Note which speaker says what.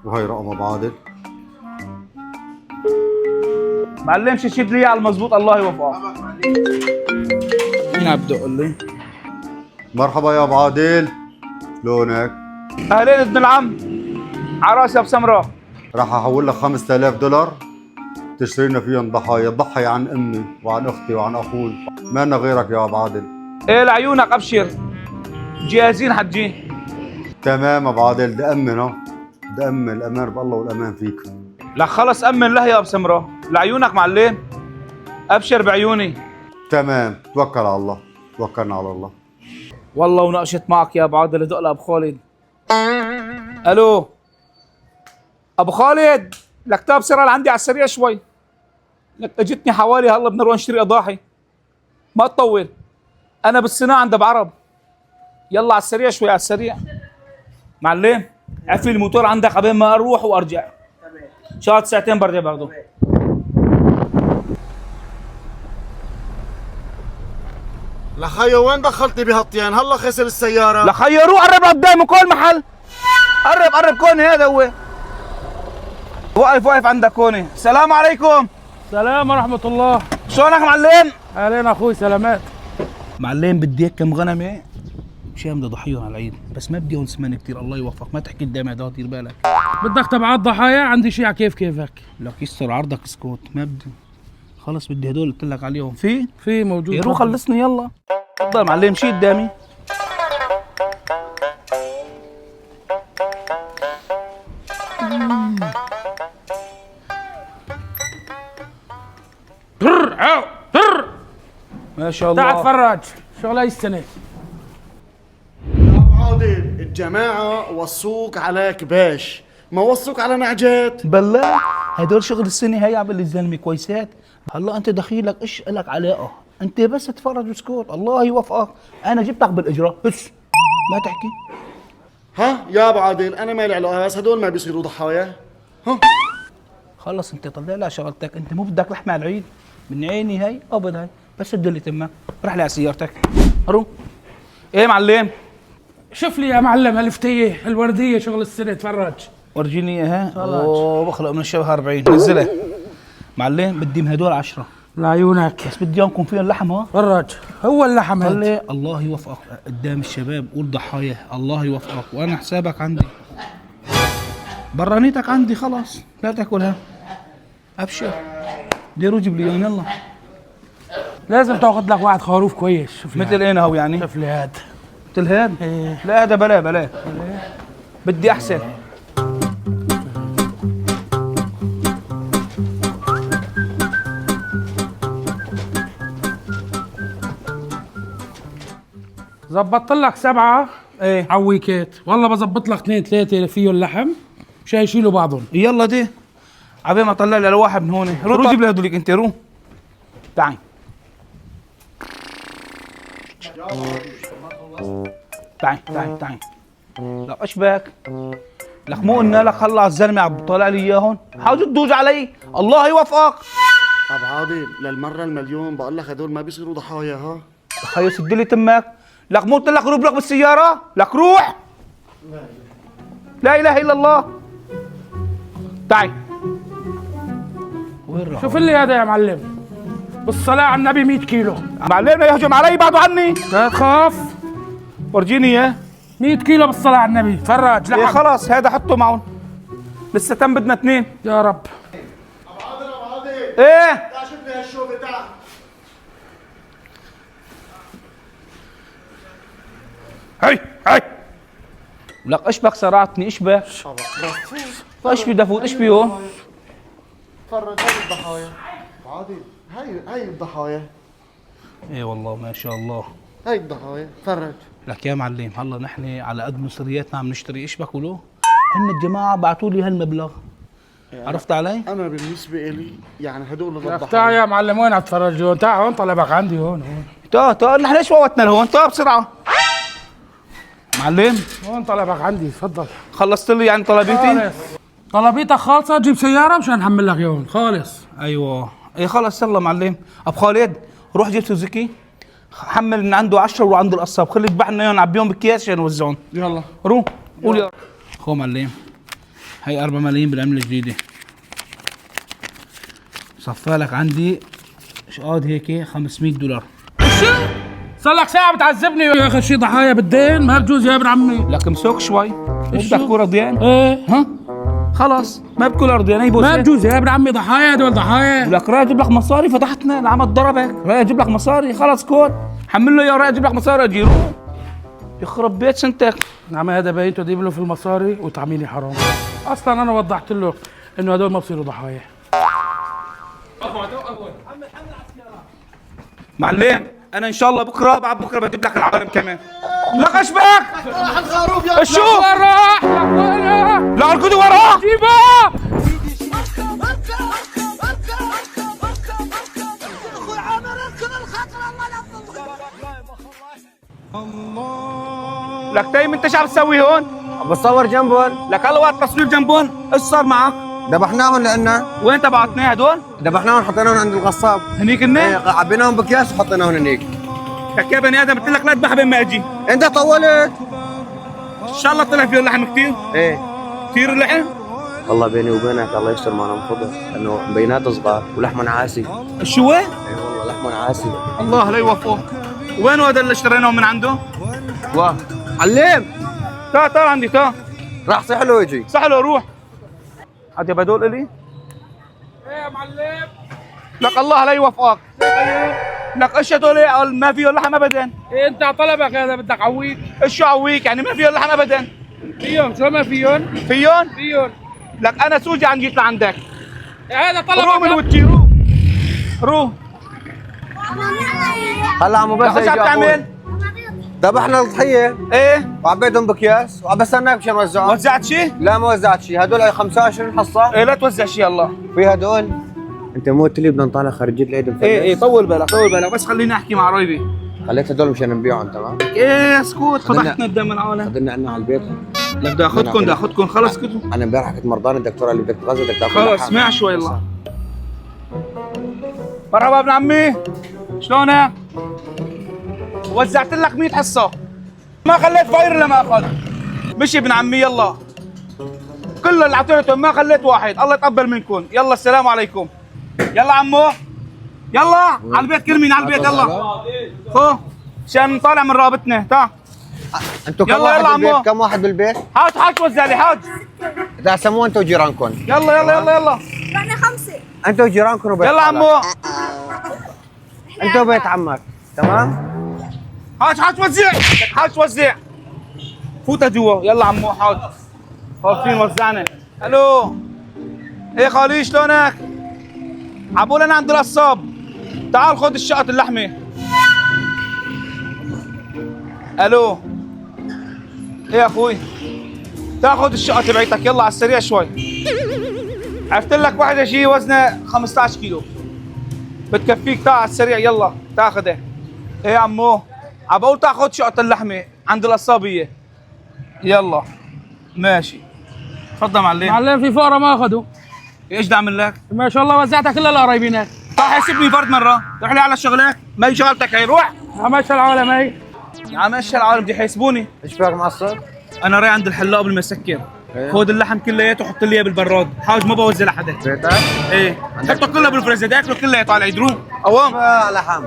Speaker 1: وهي رقم ابو عادل.
Speaker 2: معلمش شد لي على المظبوط، الله يوفقك. مين عبده قول لي؟
Speaker 1: مرحبا يا ابو عادل، شلونك؟
Speaker 2: اهلين ابن العم، على راسي ابو سمراء.
Speaker 1: راح احول لك $5000 تشتري لنا فيهم ضحايا، تضحي عن امي وعن اختي وعن اخوي، ما لنا غيرك يا ابو عادل.
Speaker 2: ايه لعيونك، ابشر جاهزين حجي.
Speaker 1: تمام ابو عادل، بدي امن بدي امن، الامان بالله والامان فيك.
Speaker 2: لا خلص امن له يا ابو سمراء، لعيونك معلم، ابشر بعيوني.
Speaker 1: تمام، توكل على الله، توكلنا على الله.
Speaker 2: والله وناقشت معك يا ابو عادل، دق لابو خالد. الو ابو خالد، لك تاب سرعه عندي على السريع شوي، لك اجتني حوالي هلا بدنا نروح نشتري اضاحي، ما تطول، انا بالصناعه عند ابو عرب، يلا على السريع شوي على السريع. معلم عفي الموتور عندك قبل ما اروح وارجع، شهر ساعتين برجع باخده.
Speaker 3: لخيو وين دخلتني بهالطين؟ هلا خسر السيارة.
Speaker 2: لا خيروه، قرب قدامه كل محل، قرب كوني، هذا هو واقف عندك كوني. السلام عليكم.
Speaker 4: سلام ورحمة الله.
Speaker 2: شلونك معلم؟
Speaker 4: أهلين أخوي، سلامات.
Speaker 2: معلم بدي هيك كم غنمه مشان بدي اضحيهم على العيد، بس ما بدي هون سمان كثير، الله يوفقك، ما تحكي قدامي هذا، دير بالك.
Speaker 4: بدك تبعات ضحايا؟ عندي شيء على كيفك.
Speaker 2: لك يستر عرضك اسكت، ما بدي، خلص بدي هدول قلت لك عليهم.
Speaker 4: في موجود.
Speaker 2: يروح خلصني يلا. تفضل معلم، شيء قدامي. ما شاء الله.
Speaker 4: تعال اتفرج شغله السنة.
Speaker 3: يا ابو عادل، الجماعة وصوك على كباش، ما وصوك على نعجات.
Speaker 2: بالله هدول شغل السنه، هي عبل الزلمه كويسات. هلا انت دخيلك ايش لك علاقه، انت بس تفرج واسكت، الله يوفقك، انا جبتك بالاجره بس ما تحكي.
Speaker 3: ها يا ابو عادل، انا مالي علاقة، بس هدول ما بيصيروا ضحايا. ها
Speaker 2: خلص انت طلع لها شغلتك، انت مو بدك لحمه على العيد من عيني، هي ابد هي، بس ادلي تمك، رح لي على سيارتك. روح. ايه معلم؟
Speaker 4: شوف لي يا معلم هالفتية الوردية شغل السنة، اتفرج.
Speaker 2: ورجيني اياها. اوه بخلق من الشبه 40. نزلها معلم، بدي من هدول 10
Speaker 4: لعيونك،
Speaker 2: بس بدي اياهم يكون فيهم لحم. ها
Speaker 4: اتفرج، هو اللحم هاد.
Speaker 2: طلع، الله يوفقك قدام الشباب، قول ضحايا، الله يوفقك، وانا حسابك عندي، برانيتك عندي، خلاص لا تاكلها، ابشر. ديروا جيب لي اياهم يلا.
Speaker 4: لازم تاخذ لك واحد خروف كويس. شوف لي
Speaker 2: مثل ايه هو يعني؟
Speaker 4: شوف لي هاد.
Speaker 2: مثل هاد؟
Speaker 4: إيه.
Speaker 2: لا هذا بلا بدي احسن.
Speaker 4: زبطت لك 7
Speaker 2: ايه
Speaker 4: عويكات، والله بزبط لك 2 3 فيهم اللحم مشان يشيلوا بعضهم.
Speaker 2: يلا دي عبين ما طلع لي واحد من هون، روح جيب لي هذوليك انت، روح تعي. تعي لا اشبك لك، مو قلنا لك هلا الزلمه عم بطلع لي اياهم، حاول تدوج علي، الله يوفقك.
Speaker 3: ابو عادل، للمرة المليون بقول لك هدول ما بيصيروا ضحايا. ها
Speaker 2: خيو سد لي تمك، لك مو قلت لك روح لك بالسياره، لك روح. لا اله الا الله. تعي. وين راح؟
Speaker 4: شوف لي هذا يا معلم، بالصلاة على النبي 100 كيلو.
Speaker 2: معلم يهجم علي، بعدوا عني،
Speaker 4: لا تخاف.
Speaker 2: ورجيني اياه.
Speaker 4: 100 كيلو بالصلاة على النبي، تفرج
Speaker 2: إيه
Speaker 4: لحم.
Speaker 2: خلاص هذا حطه معهم، لسه تم بدنا 2.
Speaker 4: يا رب.
Speaker 3: ابو عادل،
Speaker 2: ايه
Speaker 3: تعال شوف لي هالشوفة، تعال.
Speaker 2: هي لك اشبك صرعتني، اشبك ايش في دافوت، ايش فيه؟
Speaker 3: تفرج، هاي الضحايا. ابو عادل، هاي الضحايا،
Speaker 2: ايه والله ما شاء الله.
Speaker 3: هاي الضحايا، تفرج.
Speaker 2: لك يا معلم هلا نحن على قد مصرياتنا عم نشتري، اشبك ولو هن الجماعه بعثوا لي هالمبلغ، عرفت علي؟
Speaker 3: انا بالنسبة إلي يعني هدول
Speaker 4: يا تعال
Speaker 3: الضحايا.
Speaker 4: يا معلم، وين اتفرج هون؟ تعال هون، طلبك عندي هون.
Speaker 2: تعال نحن ايش فوتنا لهون، تعال بسرعه معلم.
Speaker 4: هون طلبك عندي، تفضل.
Speaker 2: خلصت لي يعني طلبيتي؟
Speaker 4: خالص. طلبيتك خالصة، جيب سيارة مشان نحمل لك اياهم خالص.
Speaker 2: ايوه ايه خلص يلا معلم. ابو خالد روح جيب سوزوكي، حمل من عنده 10 وعنده القصاب، خلي يذبح لنا اياهم، نعبيهم باكياس عشان نوزعهم.
Speaker 4: يلا
Speaker 2: روح قول يا خو معلم. هي 4 ملايين بالعملة الجديدة. صفى لك عندي شقاد هيك $500.
Speaker 4: شو؟ صار لك ساعة بتعذبني يا اخي، شي ضحايا بالدين ما بجوز يا ابن عمي.
Speaker 2: لك امسك شوي. ايش
Speaker 4: شو؟
Speaker 2: بدك كورة رضيان؟
Speaker 4: ايه
Speaker 2: ها؟ خلاص ما بكون رضيان. هي
Speaker 4: ما
Speaker 2: بوسة.
Speaker 4: بجوز يا ابن عمي، ضحايا دول ضحايا.
Speaker 2: لك رايح اجيب لك مصاري، فتحتنا العمى ضربك. رايح اجيب لك مصاري، خلص كون حمل له يا رايح اجيب لك مصاري اجي روح. يخرب بيت سنتك.
Speaker 4: عمي هذا باين تجيب له في المصاري وتعميلي حرام. اصلا انا وضحت له انه هدول ما بصيروا ضحايا.
Speaker 2: معلم انا ان شاء الله بكره بعد بكره بجيب لك العالم كمان. لك ايش بك؟
Speaker 3: الخروف يا
Speaker 2: شو؟
Speaker 4: وين راح؟ وين راح؟
Speaker 2: لا اركضوا وراه.
Speaker 4: جيبها.
Speaker 2: لك تايم انت شو عم تسوي هون؟
Speaker 5: بصور جنبهم.
Speaker 2: لك هلا وقت تصوير جنبهم، ايش صار معك؟
Speaker 5: ذبحناهم لأن
Speaker 2: وين تبعتني هدول؟
Speaker 5: ذبحناهم حطيناهم عند الغصاب.
Speaker 2: هنيك
Speaker 5: إيه،
Speaker 2: النيل؟
Speaker 5: عبيناهم بأكياس وحطيناهم هنيك.
Speaker 2: لك يا بني ادم قلت لك لا تذبح بين ما اجي.
Speaker 5: أنت طولت.
Speaker 2: ان شاء الله طلع فيه اللحم كثير.
Speaker 5: إيه
Speaker 2: كثير اللحم؟
Speaker 5: والله بيني وبينك الله يستر ما ننفضح إنه مبينات صغار ولحم عاسي.
Speaker 2: شو وين؟
Speaker 5: إي والله لحم عاسي.
Speaker 2: الله لا يوفقه. وين هذا اللي اشتريناهم من عنده؟
Speaker 5: واه علم
Speaker 2: تعال عندي تعال.
Speaker 5: راح صح له يجي.
Speaker 2: صح له روح. هاد يا هدول الي؟
Speaker 4: ايه يا معلم.
Speaker 2: لك الله لا يوفقك. لك ايش هدول ما فيهم لحم ابدا.
Speaker 4: إيه انت على طلبك هذا بدك عويك.
Speaker 2: ايش شو عويك يعني ما فيهم لحم ابدا.
Speaker 4: فيهم شو ما فيهم؟
Speaker 2: فيهم؟
Speaker 4: فيهم.
Speaker 2: لك انا سوجي عن جيت لعندك.
Speaker 4: إيه هذا طلبك.
Speaker 2: روح من وجهي روح. روح.
Speaker 5: هلا عمو بس
Speaker 2: لك ايش عم
Speaker 5: يجي
Speaker 2: تعمل؟
Speaker 5: أخوي. ذبحنا الضحية
Speaker 2: ايه؟
Speaker 5: وعبيتهم بأكياس وعم بستناك مشان نوزعهم.
Speaker 2: وزعت شيء؟
Speaker 5: لا ما وزعت شيء، هدول 25 حصة.
Speaker 2: ايه لا توزع شيء الله.
Speaker 5: في هدول انت مو قلت لي بدنا نطالع خارجية العيد مفلس؟
Speaker 2: ايه طول بالك طول بالك بس خليني احكي مع قرايبي.
Speaker 5: خليت هدول مشان نبيعهم تمام؟
Speaker 2: ايه اسكت
Speaker 5: خلينا-
Speaker 2: فتحتنا قدام العالم.
Speaker 5: خدنا عنا على البيت.
Speaker 2: لك بدي اخذكم خلص اسكتوا.
Speaker 5: انا امبارح كنت مرضان الدكتوره اللي بدك تغذي بدك تاكل
Speaker 2: خلص
Speaker 5: لحم.
Speaker 2: اسمع شوي الله. مرحبا ابن عمي شلونك؟ وزعت لك 100 حصة ما خليت فاير الا ما اخذ. مشي ابن عمي يلا. كل اللي اعطيتهم ما خليت واحد، الله يتقبل منكم، يلا السلام عليكم. يلا عمو يلا على البيت كرمين على البيت يلا. خو عشان نطالع من رابطنا تعال.
Speaker 5: انتوا كم
Speaker 2: يلا
Speaker 5: واحد
Speaker 2: يلا
Speaker 5: بالبيت؟
Speaker 2: عمو.
Speaker 5: كم واحد بالبيت؟
Speaker 2: حاج توزع لي حاج.
Speaker 5: تقسموه انتوا وجيرانكم.
Speaker 2: يلا
Speaker 6: احنا 5.
Speaker 5: انتوا وجيرانكم وبيت
Speaker 2: يلا
Speaker 5: خالك.
Speaker 2: عمو.
Speaker 5: انتوا وبيت عمك تمام؟
Speaker 2: حاج وزع لك حاج وزع. فوت جوا يلا عمو حاج. خالصين وزعنا. الو ايه خالي شلونك؟ عبول انا عند القصاب. تعال خذ الشقة اللحمة. الو ايه يا اخوي؟ تعال خذ الشقة تبعتك يلا على السريع شوي. عرفت لك واحدة شيء وزنها 15 كيلو. بتكفيك تعال على السريع يلا تاخذها. ايه يا عمو؟ عبقول تاخذ شقة اللحمة عند القصابية. يلا ماشي. تفضل معلم.
Speaker 4: معلم في فقرة ما اخذوا.
Speaker 2: ايش بدي اعمل لك؟
Speaker 4: ما شاء الله وزعتها كلها لقرايبينك.
Speaker 2: طيب حاسبني فرد مرة، روح لي على شغلك، ما هي شغلتك هي روح.
Speaker 4: ماشي العالم هي.
Speaker 2: يا عم ايش العالم بدي يحاسبوني؟
Speaker 5: ايش فيك معصب؟
Speaker 2: انا رايح عند الحلاق قبل ما اسكر. خذ اللحم كلياته وحط لي اياه بالبراد، حاج ما بوزع لحدا.
Speaker 5: بيتك؟
Speaker 2: ايه حطه كله بالفريزر، اكله كله طالع يدروم. قوام
Speaker 5: لحم